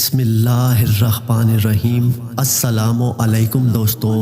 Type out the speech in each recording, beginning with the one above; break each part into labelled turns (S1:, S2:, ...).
S1: بسم اللہ الرحمن الرحیم۔ السلام علیکم دوستو،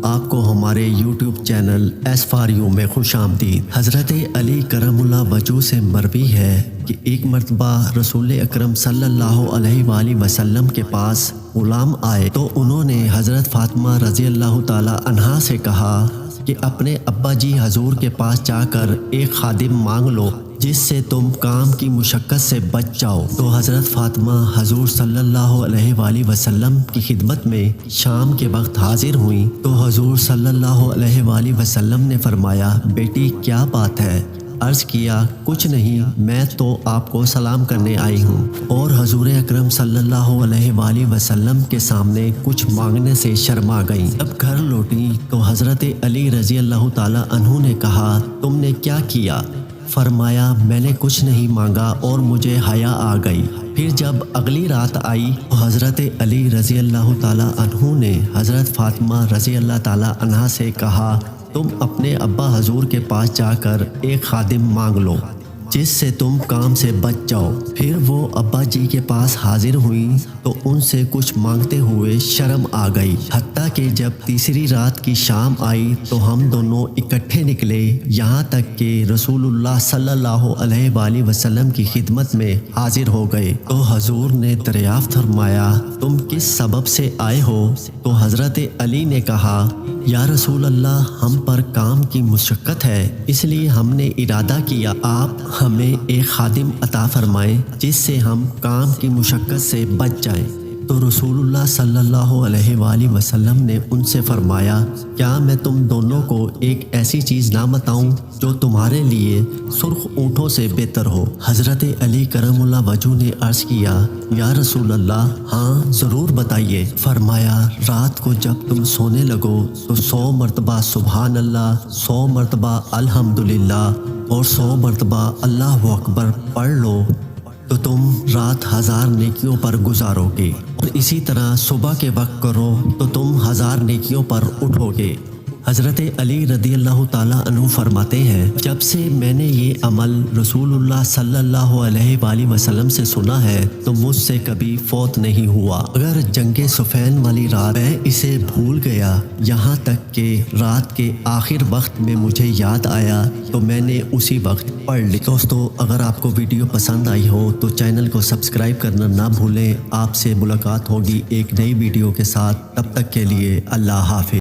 S1: آپ کو ہمارے YouTube channel S for you میں خوش آمدید۔ حضرت علی کرم اللہ وجہ سے مروی ہے کہ ایک مرتبہ رسول اکرم صلی اللہ علیہ وآلہ وسلم کے پاس غلام آئے تو انہوں نے حضرت فاطمہ رضی اللہ تعالی عنہا سے کہا کہ اپنے ابا جی حضور کے پاس جا کر ایک خادم مانگ لو جس سے تم کام کی مشقت سے بچ جاؤ۔ تو حضرت فاطمہ حضور صلی اللہ علیہ وآلہ وسلم کی خدمت میں شام کے وقت حاضر ہوئیں تو حضور صلی اللہ علیہ وآلہ وسلم نے فرمایا، بیٹی کیا بات ہے؟ عرض کیا، کچھ نہیں، میں تو آپ کو سلام کرنے آئی ہوں۔ اور حضور اکرم صلی اللہ علیہ وآلہ وسلم کے سامنے کچھ مانگنے سے شرما گئیں۔ جب گھر لوٹی تو حضرت علی رضی اللہ تعالی عنہ نے کہا، تم نے کیا کیا؟ فرمایا، میں نے کچھ نہیں مانگا اور مجھے حیا آ گئی۔ پھر جب اگلی رات آئی تو حضرت علی رضی اللہ تعالی عنہ نے حضرت فاطمہ رضی اللہ تعالی عنہا سے کہا، تم اپنے ابا حضور کے پاس جا کر ایک خادم مانگ لو جس سے تم کام سے بچ جاؤ۔ پھر وہ ابا جی کے پاس حاضر ہوئیں تو ان سے کچھ مانگتے ہوئے شرم آ گئی۔ حتیٰ کہ جب تیسری رات کی شام آئی تو ہم دونوں اکٹھے نکلے، یہاں تک کہ رسول اللہ صلی اللہ علیہ وآلہ وسلم کی خدمت میں حاضر ہو گئے تو حضور نے دریافت فرمایا، تم کس سبب سے آئے ہو؟ تو حضرت علی نے کہا، یا رسول اللہ، ہم پر کام کی مشقت ہے، اس لیے ہم نے ارادہ کیا آپ ہمیں ایک خادم عطا فرمائیں جس سے ہم کام کی مشقت سے بچ جائیں۔ تو رسول اللہ صلی اللہ علیہ وآلہ وسلم نے ان سے فرمایا، کیا میں تم دونوں کو ایک ایسی چیز نہ بتاؤں جو تمہارے لیے سرخ اونٹوں سے بہتر ہو؟ حضرت علی کرم اللہ وجہ نے عرض کیا، یا رسول اللہ، ہاں ضرور بتائیے۔ فرمایا، رات کو جب تم سونے لگو تو 100 مرتبہ سبحان اللہ، 100 مرتبہ الحمدللہ اور 100 مرتبہ اللہ اکبر پڑھ لو تو تم رات 1000 نیکیوں پر گزارو گے، اور اسی طرح صبح کے وقت کرو تو تم 1000 نیکیوں پر اٹھو گے۔ حضرت علی رضی اللہ تعالیٰ عنہ فرماتے ہیں، جب سے میں نے یہ عمل رسول اللہ صلی اللہ علیہ وآلہ وسلم سے سنا ہے تو مجھ سے کبھی فوت نہیں ہوا۔ اگر جنگ صفین والی رات میں اسے بھول گیا، یہاں تک کہ رات کے آخر وقت میں مجھے یاد آیا تو میں نے اسی وقت پڑھ لی۔ دوستو، اگر آپ کو ویڈیو پسند آئی ہو تو چینل کو سبسکرائب کرنا نہ بھولیں۔ آپ سے ملاقات ہوگی ایک نئی ویڈیو کے ساتھ، تب تک کے لیے اللہ حافظ۔